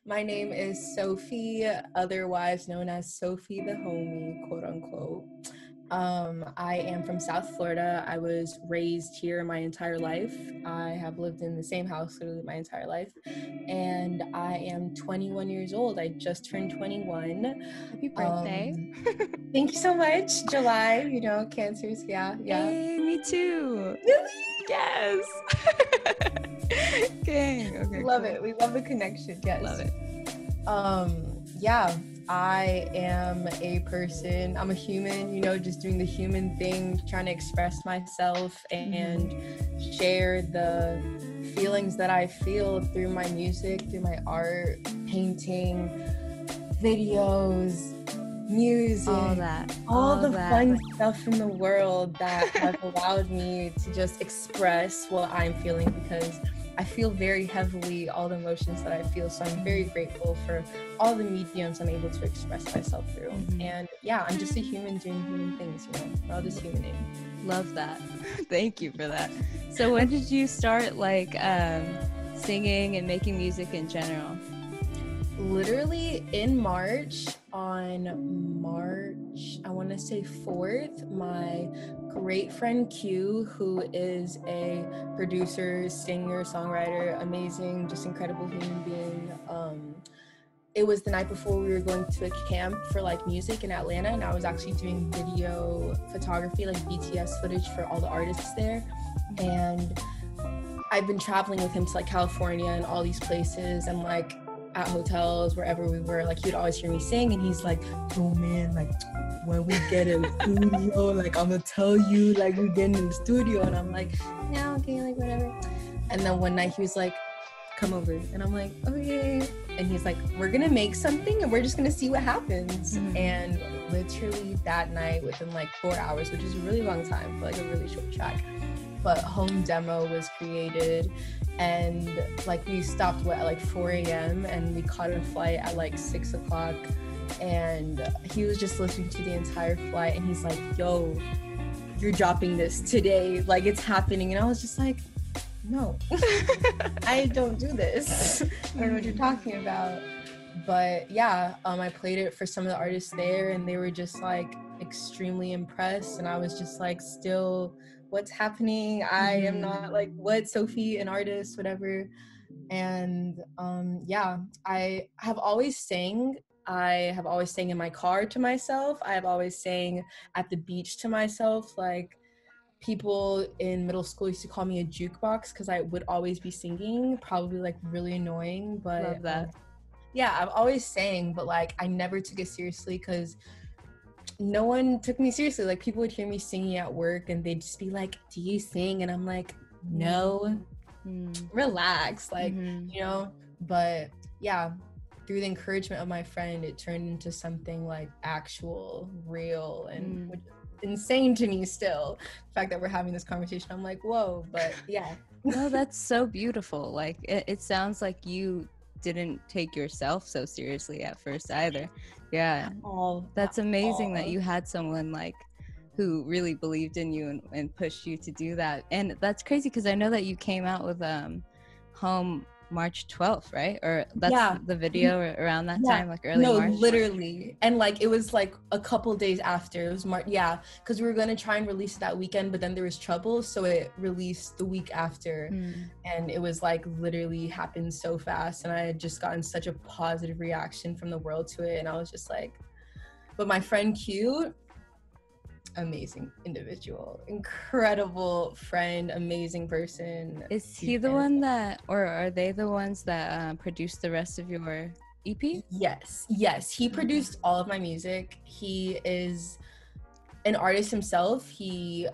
My name is Sophie, otherwise known as Sophiethehomie, quote unquote. I am from South Florida. I was raised here my entire life. I have lived in the same house literally my entire life. And I am 21 years old. I just turned 21. Happy birthday. Thank you so much. July, Cancers. Yeah. Hey, me too. Really? Yes. Okay. Love Cool. it. We love the connection. Yes. Love it. I am a person, I'm a human, just doing the human thing, trying to express myself and share the feelings that I feel through my music, through my art, painting, videos, music, all the fun stuff in the world that has allowed me to just express what I'm feeling, because I feel very heavily all the emotions that I feel. So I'm very grateful for all the mediums I'm able to express myself through. And yeah, I'm just a human doing human things, We're all just humaning. Love that. Thank you for that. So when did you start singing and making music in general? Literally in March, I want to say 4th, my great friend Q, who is a producer, singer, songwriter, amazing, just incredible human being. It was the night before we were going to a camp for music in Atlanta, and I was actually doing video photography, BTS footage for all the artists there. And I've been traveling with him to California and all these places, and at hotels, wherever we were, he would always hear me sing, and he's like, oh man, when we get in the studio, I'm gonna tell you, we get in the studio. And I'm like, yeah, okay, whatever. And then one night he was like, come over. And I'm like, okay. And he's like, we're gonna make something and we're just gonna see what happens. And literally that night, within 4 hours, which is a really long time for a really short track, but home demo was created. And we stopped at 4 a.m. and we caught a flight at 6 o'clock, and he was just listening to the entire flight, and he's like, yo, you're dropping this today, it's happening. And I was just like, no, I don't do this. I don't know what you're talking about. But yeah, I played it for some of the artists there, and they were just extremely impressed, and I was just still, what's happening? I am not what, Sophie, an artist, whatever. And I have always sang. I have always sang in my car to myself. I have always sang at the beach to myself. People in middle school used to call me a jukebox because I would always be singing, probably really annoying, but love that. Yeah, I've always sang, but I never took it seriously because no one took me seriously. People would hear me singing at work and they'd just be like, do you sing? And I'm like, no, relax, but yeah, through the encouragement of my friend, it turned into something actual, real, and which is insane to me still. The fact that we're having this conversation, I'm like, whoa. But yeah. No, that's so beautiful. It sounds like you didn't take yourself so seriously at first either. Yeah. That's amazing that you had someone who really believed in you and pushed you to do that. And that's crazy because I know that you came out with Home March 12th, right? Or that's the video around that time, early March? No, literally. And it was a couple days after. It was March, because we were going to try and release it that weekend, but then there was trouble, so it released the week after. And it was literally happened so fast, and I had just gotten such a positive reaction from the world to it, and I was just but my friend Q, amazing individual, incredible friend, amazing person. Is he the one that, or are they the ones that produced the rest of your EP? Yes, he produced all of my music. He is an artist himself. He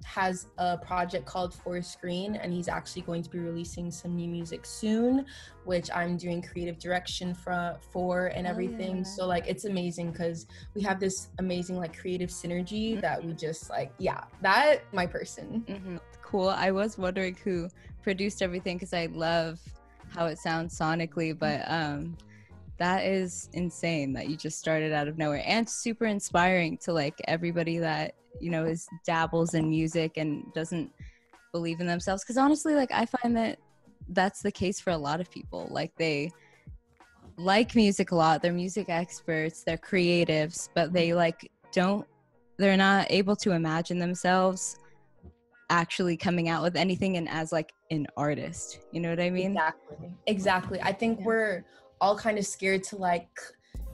has a project called For Screen, and he's actually going to be releasing some new music soon, which I'm doing creative direction for and everything. So it's amazing because we have this amazing creative synergy that we just that my person. Cool. I was wondering who produced everything because I love how it sounds sonically, but that is insane that you just started out of nowhere, and super inspiring to everybody that is dabbles in music and doesn't believe in themselves, because honestly I find that that's the case for a lot of people. like music a lot. They're music experts, they're creatives, but they like they're not able to imagine themselves actually coming out with anything and as like an artist. You know what I mean? Exactly. I think we're all kind of scared to like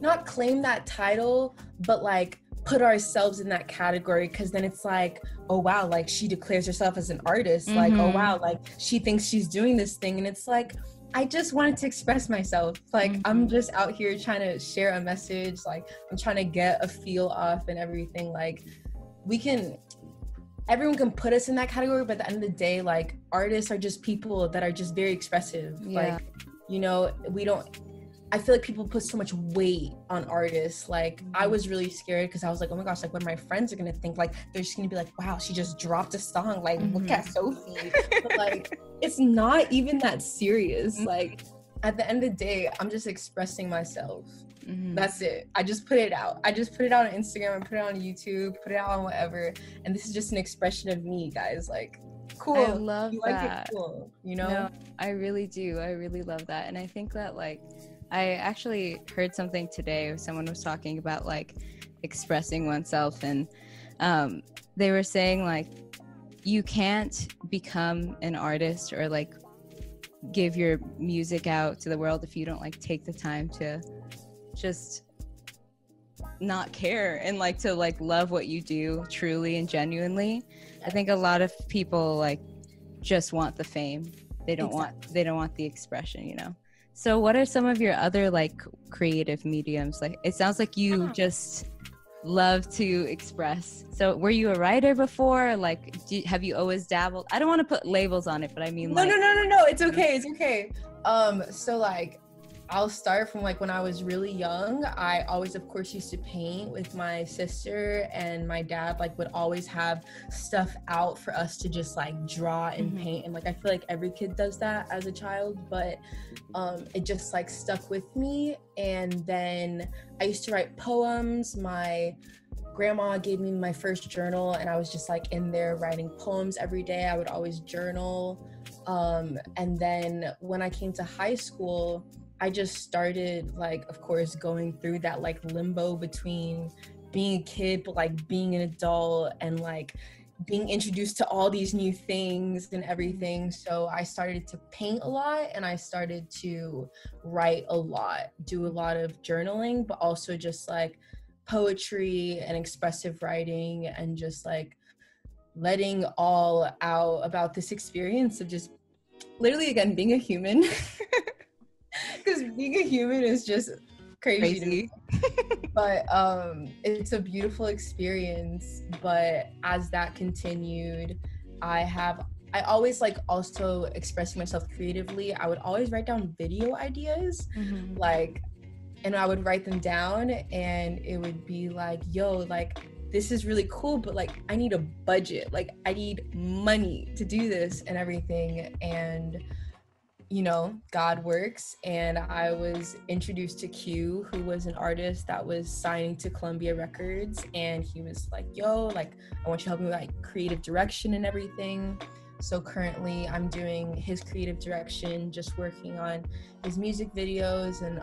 not claim that title, but like put ourselves in that category, because then it's like, oh wow, like she declares herself as an artist, like oh wow, like she thinks she's doing this thing, and it's like, I just wanted to express myself. Like I'm just out here trying to share a message, like I'm trying to get a feel off and everything. Like everyone can put us in that category, but at the end of the day, like artists are just people that are just very expressive. Like, you know, I feel like people put so much weight on artists. Like I was really scared because I was like, oh my gosh, like what my friends are gonna think, like they're just gonna be like, wow, she just dropped a song, like look at Sophie. But like it's not even that serious. Like at the end of the day, I'm just expressing myself. That's it. I just put it out. I just put it out on Instagram, I put it on YouTube, put it out on whatever, and this is just an expression of me, guys. Like cool. I love you that. Like it, cool, you know? No, I really do. I really love that. And I think that like I actually heard something today where someone was talking about like expressing oneself, and they were saying like you can't become an artist or like give your music out to the world if you don't like take the time to just not care and like to like love what you do truly and genuinely. I think a lot of people like just want the fame. They don't want the expression, you know. So what are some of your other like creative mediums? Like it sounds like you just love to express. So were you a writer before? Like have you always dabbled? I don't want to put labels on it, but I mean no, it's okay. So like I'll start from like when I was really young. I always, of course, used to paint with my sister, and my dad like would always have stuff out for us to just like draw and paint. And like I feel like every kid does that as a child, but it just like stuck with me. And then I used to write poems. My grandma gave me my first journal, and I was just like in there writing poems every day. I would always journal. And then when I came to high school, I just started like, of course, going through that like limbo between being a kid but like being an adult, and like being introduced to all these new things and everything. So I started to paint a lot, and I started to write a lot, do a lot of journaling, but also just like poetry and expressive writing, and just like letting all out about this experience of just literally, again, being a human. Because being a human is just crazy. But it's a beautiful experience. But as that continued, I always like also expressing myself creatively. I would always write down video ideas, like, and I would write them down, and it would be like, yo, like this is really cool, but like I need a budget, like I need money to do this and everything. And you know, God works, and I was introduced to Q, who was an artist that was signing to Columbia Records, and he was like, yo, like I want you to help me with like creative direction and everything. So currently I'm doing his creative direction, just working on his music videos and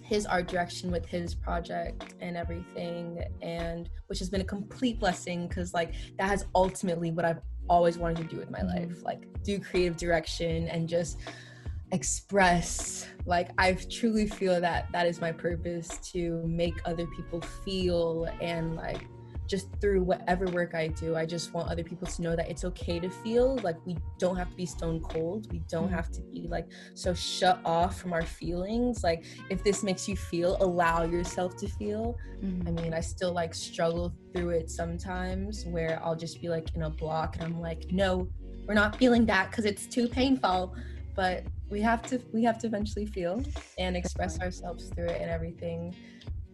his art direction with his project and everything, and which has been a complete blessing, because like that has ultimately what I've always wanted to do with my life, like do creative direction and just express. Like I truly feel that that is my purpose, to make other people feel, and like just through whatever work I do, I just want other people to know that it's okay to feel. Like we don't have to be stone cold. We don't have to be like so shut off from our feelings. Like if this makes you feel, allow yourself to feel. I mean, I still like struggle through it sometimes, where I'll just be like in a block and I'm like, no, we're not feeling that because it's too painful. But we have to eventually feel and express ourselves through it and everything.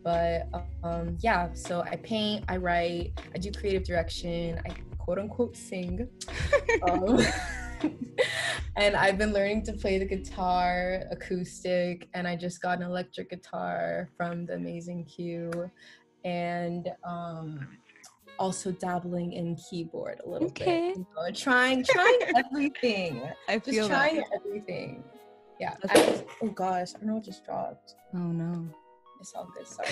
But yeah, so I paint, I write, I do creative direction, I quote unquote sing. And I've been learning to play the guitar, acoustic, and I just got an electric guitar from the amazing Q. And also dabbling in keyboard a little bit. You know, trying everything. I feel just trying everything. Yeah. Oh gosh, I don't know what just dropped. Oh no. It's all good, sorry.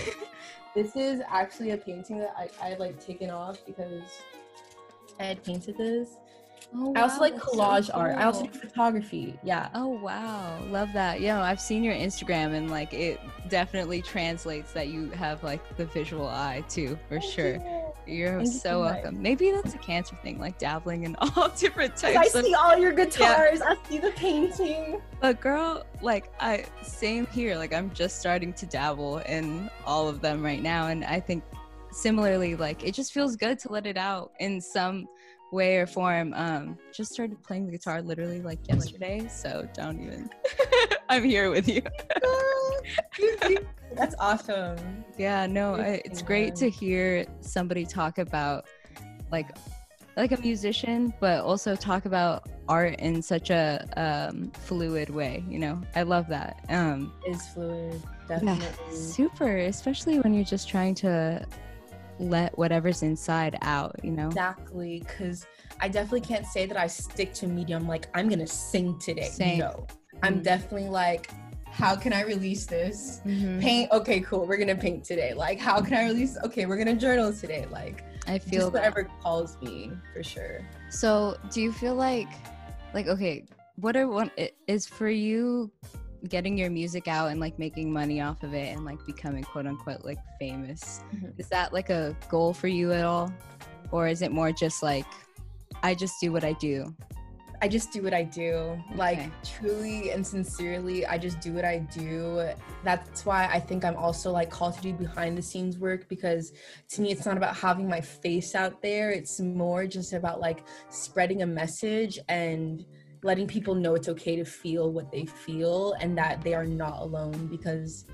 This is actually a painting that I had like taken off because I had painted this. Oh, I also wow, like that's collage so art. I also cool. do photography. Yeah. Oh wow, love that. Yeah, I've seen your Instagram and like it definitely translates that you have like the visual eye too, for sure. You're Thank you so so welcome. much. Maybe that's a Cancer thing, like dabbling in all different I types of. see all your guitars. Yeah. I see the painting. But girl, like same here. Like I'm just starting to dabble in all of them right now, and I think similarly, like it just feels good to let it out in some way or form. Just started playing the guitar literally like yesterday, so don't even. I'm here with you. That's awesome. Yeah, no, it's great to hear somebody talk about like a musician, but also talk about art in such a fluid way, you know. I love that. It's fluid, definitely. Yeah, super, especially when you're just trying to let whatever's inside out, you know. Exactly, because I definitely can't say that I stick to medium like I'm gonna sing today. Same. No, I'm definitely like, how can I release this? Paint, okay, cool, we're gonna paint today. Like, how can I release? Okay, we're gonna journal today. Like, I feel just whatever calls me, for sure. So do you feel like okay, what is for you getting your music out and like making money off of it and like becoming quote unquote like famous? Is that like a goal for you at all, or is it more just like I just do what I do? I just do what I do. Like, truly and sincerely, I just do what I do. That's why I think I'm also like called to do behind the scenes work, because to me, it's not about having my face out there. It's more just about like spreading a message and letting people know it's okay to feel what they feel and that they are not alone, because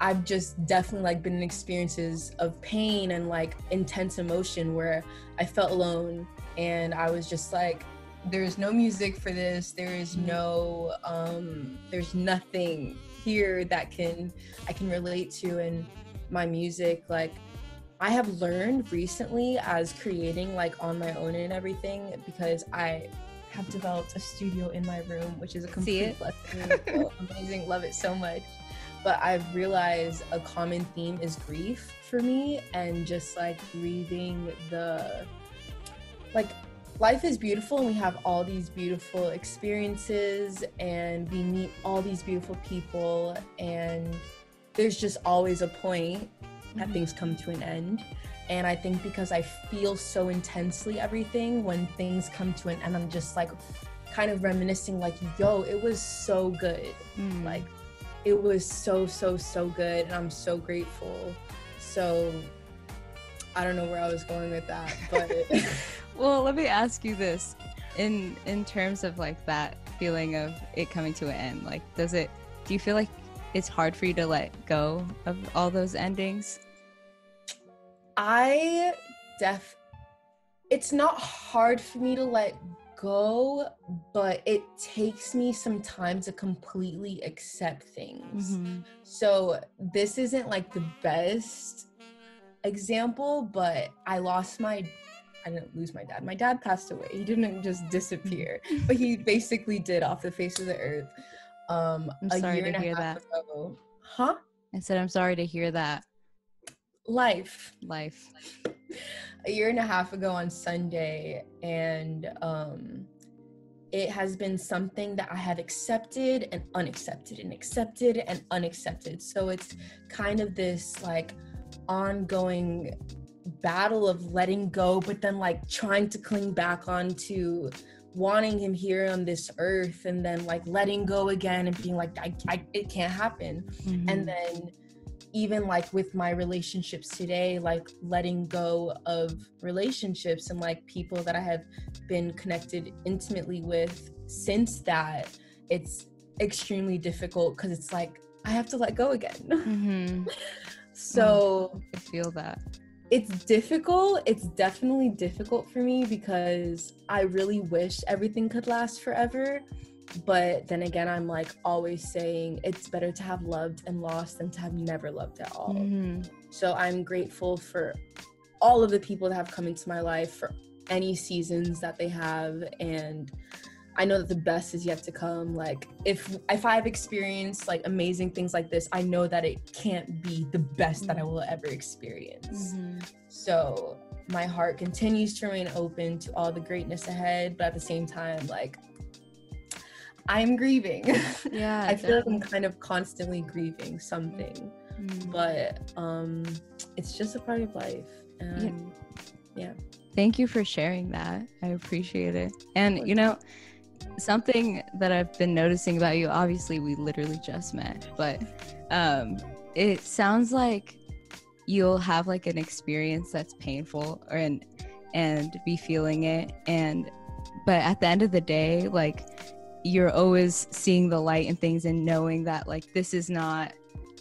I've just definitely like been in experiences of pain and like intense emotion where I felt alone, and I was just like, there's no music for this. There is no, there's nothing here that I can relate to in my music. Like, I have learned recently as creating like on my own and everything, because I have developed a studio in my room, which is a complete blessing. So amazing, love it so much. But I've realized a common theme is grief for me, and just like grieving the, like, life is beautiful and we have all these beautiful experiences and we meet all these beautiful people, and there's just always a point that things come to an end. And I think because I feel so intensely everything, when things come to an end, I'm just like kind of reminiscing like, yo, it was so good. Like, it was so good, and I'm so grateful. So I don't know where I was going with that, but well, let me ask you this, in terms of like that feeling of it coming to an end, like do you feel like it's hard for you to let go of all those endings? It's not hard for me to let go, but it takes me some time to completely accept things. So this isn't like the best example, but I didn't lose my dad. My dad passed away. He didn't just disappear, but he basically did off the face of the earth. I'm sorry to hear that. Ago. Huh? I said, I'm sorry to hear that. Life. A year and a half ago on Sunday, and it has been something that I have accepted and unaccepted and accepted and unaccepted. So it's kind of this like ongoing battle of letting go, but then like trying to cling back onto wanting him here on this earth, and then like letting go again and being like, it can't happen. And then even like with my relationships today, like letting go of relationships and like people that I have been connected intimately with since that, it's extremely difficult because it's like I have to let go again. So I feel that. It's difficult. It's definitely difficult for me because I really wish everything could last forever. But then again, I'm like always saying it's better to have loved and lost than to have never loved at all. So I'm grateful for all of the people that have come into my life, for any seasons that they have. And I know that the best is yet to come. Like if I've experienced like amazing things like this, I know that it can't be the best that I will ever experience. So my heart continues to remain open to all the greatness ahead, but at the same time, like I'm grieving. Yeah, I feel like I'm kind of constantly grieving something, but it's just a part of life. And yeah. Thank you for sharing that. I appreciate it. And you know, something that I've been noticing about you, obviously we literally just met, but it sounds like you'll have like an experience that's painful and be feeling it, but at the end of the day, like you're always seeing the light in things and knowing that like this is not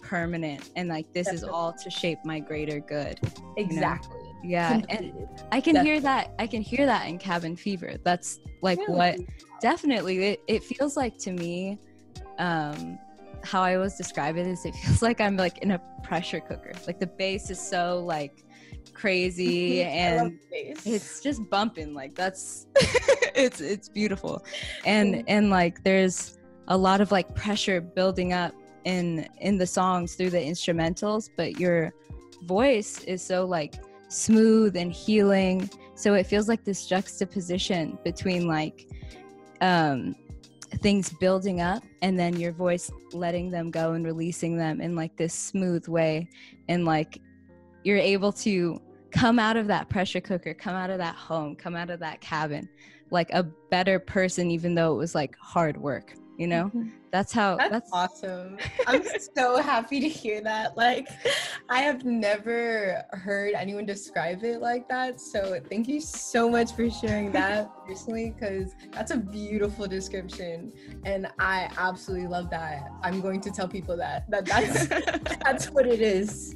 permanent and like this is all to shape my greater good. Exactly. You know? Yeah. And I can hear that in Cabin Fever. That's like what definitely it feels like to me. How I always describe it is it feels like I'm like in a pressure cooker. Like the bass is so like crazy and it's just bumping. Like that's it's beautiful. And like there's a lot of like pressure building up in the songs through the instrumentals, but your voice is so like smooth and healing. So it feels like this juxtaposition between like things building up and then your voice letting them go and releasing them in like this smooth way, and like you're able to come out of that pressure cooker, come out of that home, come out of that cabin like a better person, even though it was like hard work, you know? That's awesome. I'm so happy to hear that. Like I have never heard anyone describe it like that, so thank you so much for sharing that personally, because that's a beautiful description and I absolutely love that. I'm going to tell people that's that's what it is.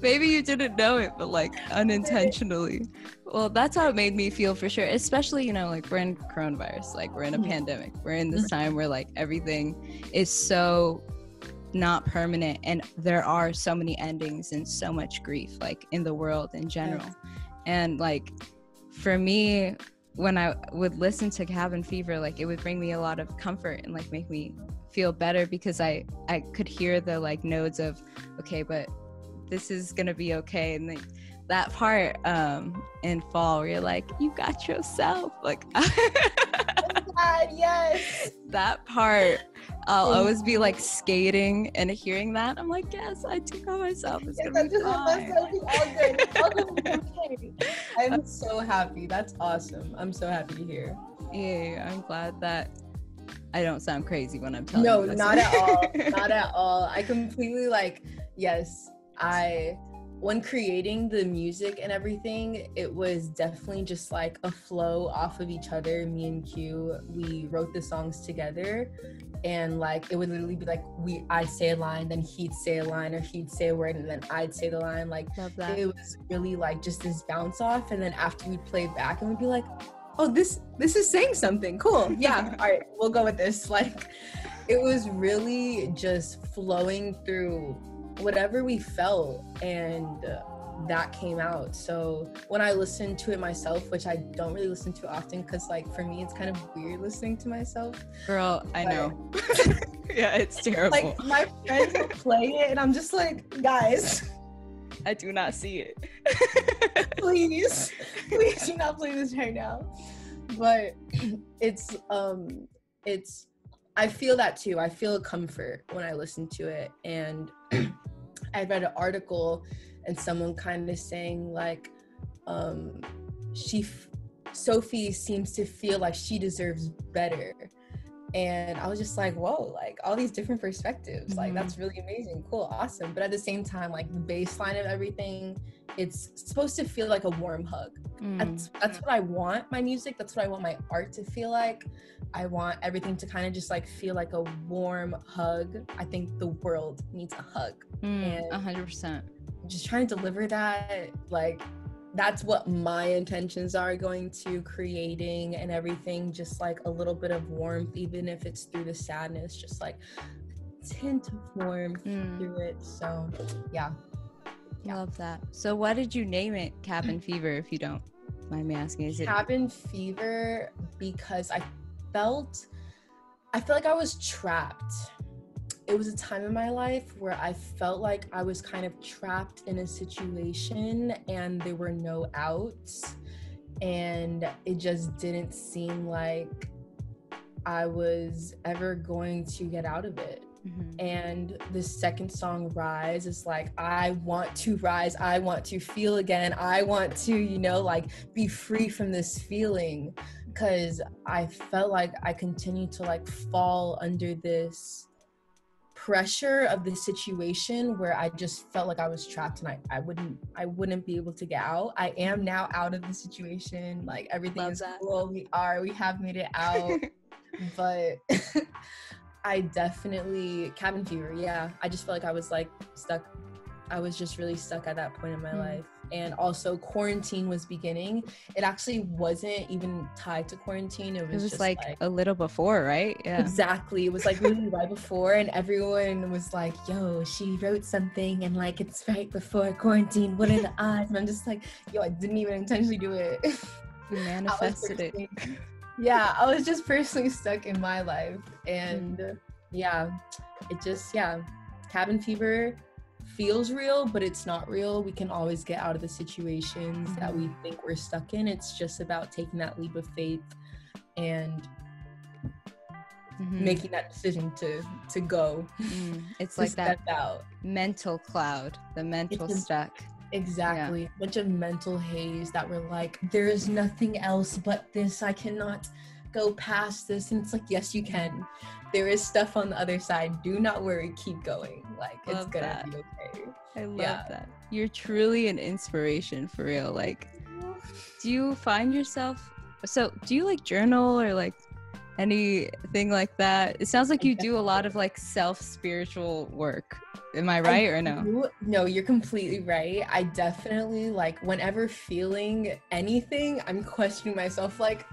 Maybe you didn't know it, but like unintentionally. Well, that's how it made me feel for sure, especially, you know, like we're in coronavirus, like we're in a pandemic, we're in this time where like everything is so not permanent and there are so many endings and so much grief like in the world in general. And like for me, when I would listen to Cabin Fever, like it would bring me a lot of comfort and like make me feel better, because I could hear the like nodes of okay, but this is gonna be okay. And like that part in Fall where you're like, you got yourself, like God, yes, that part, I'll always be like skating and hearing that I'm like, yes, I do got myself, it's gonna be fine. All good. I'm so happy. That's awesome. I'm so happy to hear. Yeah, I'm glad that I don't sound crazy when I'm telling you this. No, not at all. Not at all. I completely like, yes, when creating the music and everything, it was definitely just like a flow off of each other. Me and Q, we wrote the songs together, and like it would literally be like I'd say a line, then he'd say a line, or he'd say a word and then I'd say the line. Like it was really like just this bounce off, and then after we'd play back and we'd be like, oh, this is saying something cool. Yeah, all right, we'll go with this. Like it was really just flowing through whatever we felt, and that came out. So when I listened to it myself, which I don't really listen to often because like for me it's kind of weird listening to myself, girl, I know. Yeah, it's terrible. Like my friends will play it and I'm just like, guys, I do not see it. please do not play this right now. But it's I feel that too. I feel a comfort when I listen to it. And I read an article and someone kind of saying like, Sophie seems to feel like she deserves better. And I was just like, whoa, like all these different perspectives, like that's really amazing, cool, awesome. But at the same time, like the baseline of everything, it's supposed to feel like a warm hug. That's what I want my music, that's what I want my art to feel like. I want everything to kind of just like feel like a warm hug. I think the world needs a hug. And 100%. Just trying to deliver that, like that's what my intentions are going to creating and everything, just like a little bit of warmth, even if it's through the sadness, just like a tint of warmth through it. So yeah. Love that. So what did you name it? Cabin Fever, if you don't mind me asking? Is it Cabin Fever because felt like I was trapped. It was a time in my life where I felt like I was kind of trapped in a situation and there were no outs, and it just didn't seem like I was ever going to get out of it. And the second song, Rise, is like, I want to rise, I want to feel again, I want to, you know, like be free from this feeling, because I felt like I continued to like fall under this pressure of the situation where I just felt like I was trapped and I wouldn't be able to get out. I am now out of the situation, like everything is cool, we have made it out. But I definitely, cabin fever, yeah, I just felt like I was like stuck. I was just really stuck at that point in my life. And also quarantine was beginning. It actually wasn't even tied to quarantine. It was just like a little before, right? Yeah, exactly. It was like really right before, and everyone was like, yo, she wrote something and like it's right before quarantine, what are the odds? And I'm just like, yo, I didn't even intentionally do it. You manifested it. Yeah, I was just personally stuck in my life. And yeah, it just, cabin fever feels real, but it's not real. We can always get out of the situations that we think we're stuck in. It's just about taking that leap of faith and making that decision to go. It's to like step that out. mental cloud, the mental stuck. Exactly. A bunch of mental haze that we're like, there is nothing else but this. I cannot go past this. And it's like, yes, you can. There is stuff on the other side. Do not worry. Keep going. Like, it's gonna be okay. I love that. You're truly an inspiration, for real. Like, do you find yourself, do you like journal or like anything like that? It sounds like you do a lot of like self-spiritual work. Am I right or no? No, you're completely right. I definitely, like, whenever feeling anything, I'm questioning myself, like,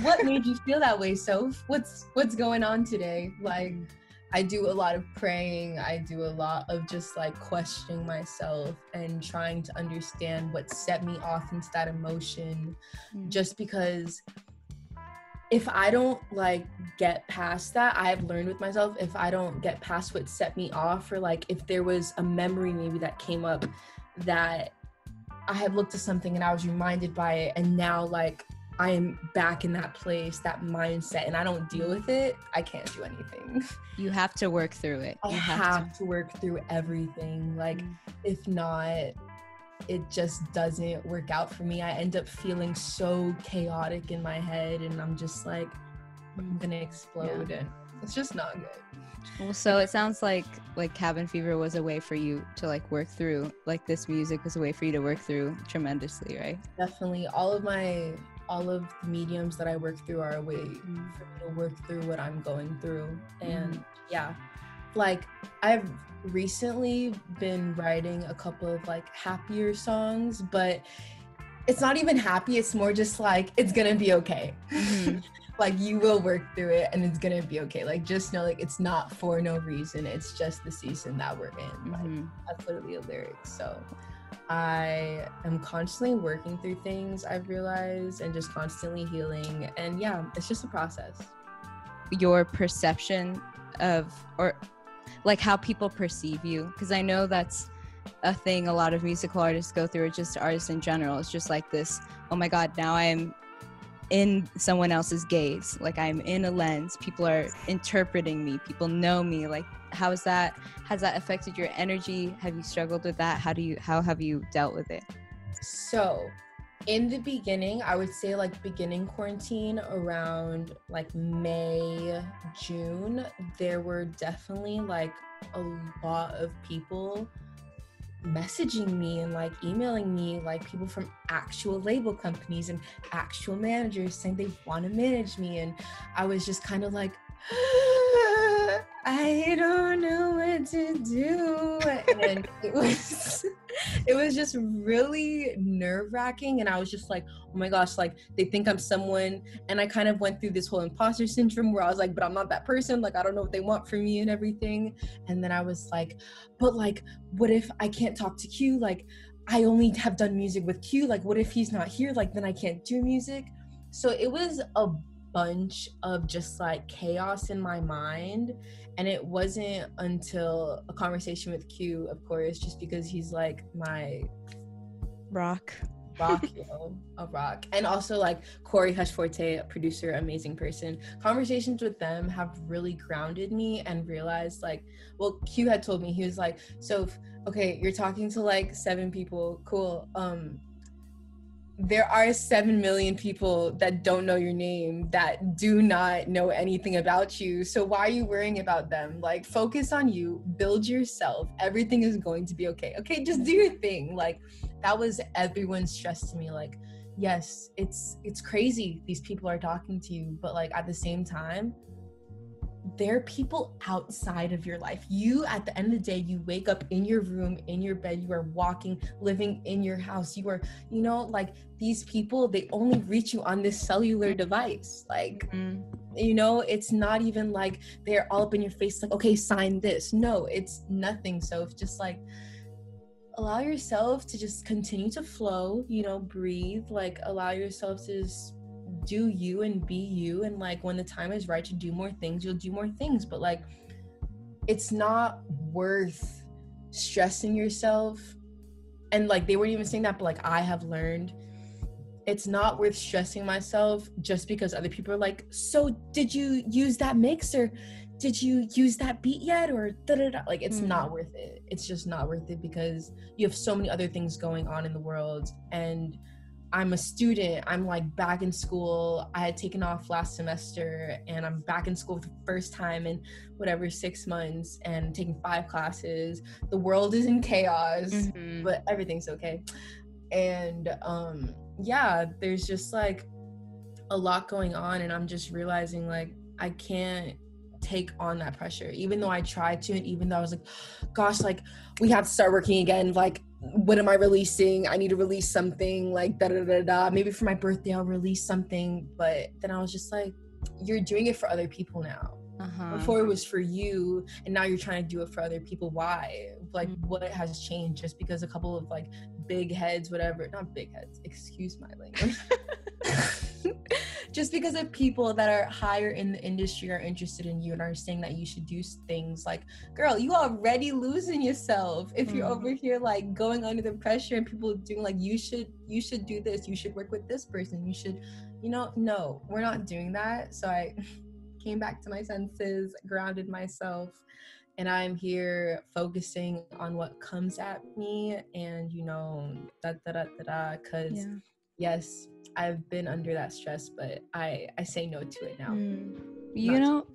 what made you feel that way, Soph? What's going on today? Like, I do a lot of praying. I do a lot of just like questioning myself and trying to understand what set me off into that emotion, just because if I don't like get past that, I have learned with myself, if I don't get past what set me off, or like if there was a memory maybe that came up that I had looked at something and I was reminded by it, and now like I am back in that place, that mindset, and I don't deal with it, I can't do anything. You have to work through it. You have to work through everything. Like, if not, it just doesn't work out for me. I end up feeling so chaotic in my head, and I'm just like, I'm gonna explode, and it's just not good. Well, so it sounds like cabin fever was a way for you to like work through, like this music was a way for you to work through tremendously, right? Definitely. All of the mediums that I work through are a way for me to work through what I'm going through. And like I've recently been writing a couple of like happier songs, but it's not even happy, it's more just like, it's gonna be okay. Like, you will work through it and it's gonna be okay. Like, just know, like, it's not for no reason, it's just the season that we're in. Like, that's literally a lyric. So I am constantly working through things, I've realized, and just constantly healing. And yeah, it's just a process. Your perception of, or like how people perceive you, because I know that's a thing a lot of musical artists go through, or just artists in general. It's just like this, oh my God, now I'm in someone else's gaze, like I'm in a lens, people are interpreting me, people know me. Like, has that affected your energy? Have you struggled with that? How have you dealt with it? So in the beginning, I would say like beginning quarantine around like May, June, there were definitely like a lot of people messaging me and like emailing me, like people from actual label companies and actual managers saying they want to manage me. And I was just kind of like, I don't know what to do. And it was just really nerve-wracking. And I was just like, oh my gosh, like they think I'm someone. And I kind of went through this whole imposter syndrome where I was like, but I'm not that person. Like, I don't know what they want from me and everything. And then I was like, but like, what if I can't talk to Q? Like, I only have done music with Q. Like, what if he's not here? Like, then I can't do music. So it was a bunch of just like chaos in my mind. And it wasn't until a conversation with Q, of course, just because he's like my rock, you know, a rock. And also like Corey Hushforte, a producer, amazing person. Conversations with them have really grounded me and realized like, well, Q had told me, he was like, so okay, you're talking to like 7 people, cool. There are 7 million people that don't know your name, that do not know anything about you. So why are you worrying about them? Like, focus on you, build yourself. Everything is going to be okay. Okay, just do your thing. Like, that was everyone's stress to me. Like, yes, it's crazy these people are talking to you, but like at the same time, there are people outside of your life. You, at the end of the day, you wake up in your room, in your bed, you are walking, living in your house. You are, you know, like these people, they only reach you on this cellular device. Like, you know, it's not even like they're all up in your face, like, okay, sign this. No, it's nothing. So it's just like, allow yourself to just continue to flow, you know, breathe, like allow yourself to just do you and be you. And like when the time is right to do more things, you'll do more things. But like, it's not worth stressing yourself. And like, they weren't even saying that, but like, I have learned it's not worth stressing myself just because other people are like, so did you use that mix, or did you use that beat yet, or da-da-da. Like, it's not worth it. It's just not worth it, because you have so many other things going on in the world. And I'm a student. I'm like back in school. I had taken off last semester and I'm back in school for the first time in whatever 6 months and taking 5 classes. The world is in chaos, but everything's okay. And yeah, there's just like a lot going on, and I'm just realizing like I can't take on that pressure, even though I tried to, and even though I was like, gosh, like we have to start working again, like what am I releasing? I need to release something, like da da da da. Maybe for my birthday I'll release something. But then I was just like, you're doing it for other people now. Before it was for you, and now you're trying to do it for other people. Why? Like, what has changed? Just because a couple of like big heads, whatever, not big heads, excuse my language. Just because of people that are higher in the industry are interested in you and are saying that you should do things, like, girl, you already losing yourself if you're over here like going under the pressure and people doing like, you should do this, you should work with this person, you should, you know. No, we're not doing that. So I came back to my senses, grounded myself, and I'm here focusing on what comes at me, and you know, because yes, I've been under that stress, but I say no to it now. You know,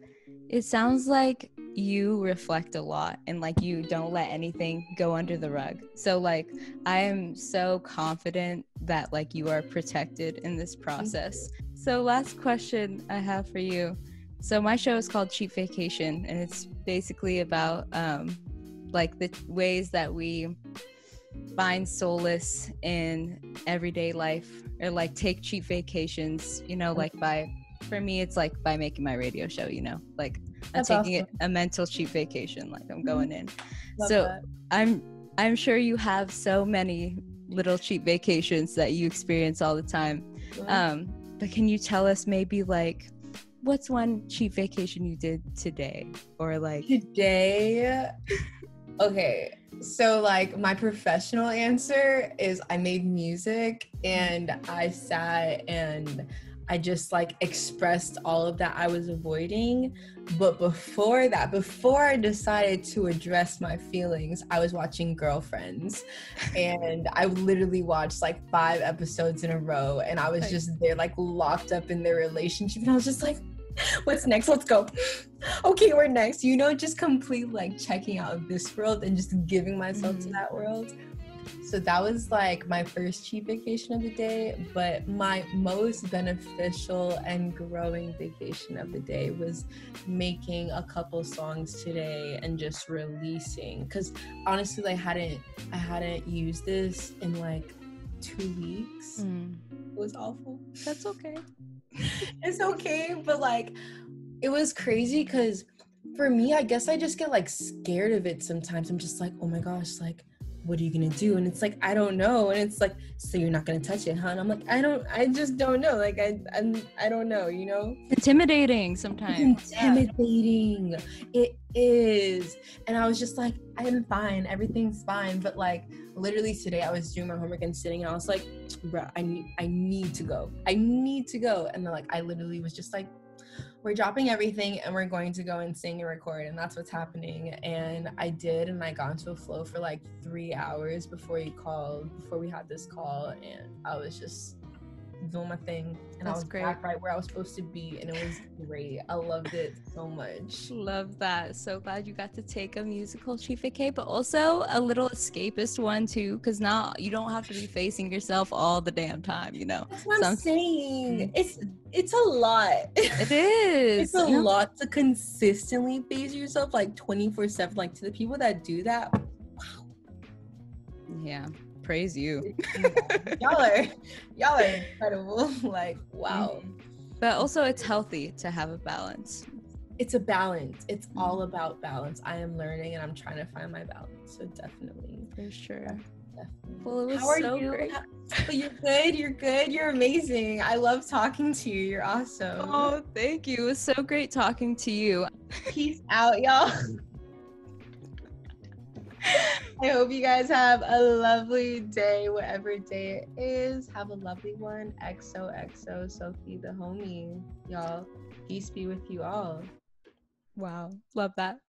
it sounds like you reflect a lot and like you don't let anything go under the rug. So like, I am so confident that like you are protected in this process. So last question I have for you. So my show is called Cheap Vacation, and it's basically about like the ways that we find solace in everyday life, or like take cheap vacations, you know, like for me it's like by making my radio show, you know, like I'm taking awesome. A mental cheap vacation, like I'm going in. Love so that. I'm sure you have so many little cheap vacations that you experience all the time. But can you tell us maybe like, what's one cheap vacation you did today, or like today? Okay, so like my professional answer is I made music, and I sat and I just like expressed all of that I was avoiding. But before that, before I decided to address my feelings, I was watching Girlfriends, and I literally watched like 5 episodes in a row, and I was just there like locked up in their relationship, and I was just like, what's next? Let's go. Okay, we're next. You know, just complete like checking out of this world and just giving myself to that world. So that was like my first cheap vacation of the day. But my most beneficial and growing vacation of the day was making a couple songs today and just releasing. Because honestly, I hadn't used this in like 2 weeks. It was awful. That's okay. It's okay, but like it was crazy because for me, I guess I just get like scared of it sometimes. I'm just like, oh my gosh, like what are you gonna do? And it's like, I don't know. And it's like, so you're not gonna touch it, huh? And I'm like, I just don't know. Like, I don't know, you know? Intimidating sometimes. It's intimidating. Yeah. It is. And I was just like, I'm fine. Everything's fine. But like, literally today I was doing my homework and sitting and I was like, bruh, I need to go. I need to go. And then like, I literally was just like, we're dropping everything and we're going to go and sing and record, and that's what's happening. And I did, and I got into a flow for like 3 hours before we had this call, and I was just doing my thing, and that's I was great. Back right where I was supposed to be, and it was great. I loved it so much. Love that. So glad you got to take a musical Sophiethehomie, but also a little escapist one too, because now you don't have to be facing yourself all the damn time, you know. That's what I'm saying. It's a lot. It is. It's a lot to consistently face yourself like 24/7. Like, to the people that do that, wow. Yeah. Praise you. y'all are incredible. Like, wow. But also it's healthy to have a balance. It's a balance. It's all about balance. I am learning and I'm trying to find my balance. So definitely. For sure. Definitely. Well, it was How are so you? great. But you're good. You're amazing. I love talking to you. You're awesome. Oh, thank you. It was so great talking to you. Peace out, y'all. I hope you guys have a lovely day, whatever day it is. Have a lovely one. XOXO, Sophiethehomie. Y'all, peace be with you all. Wow. Love that.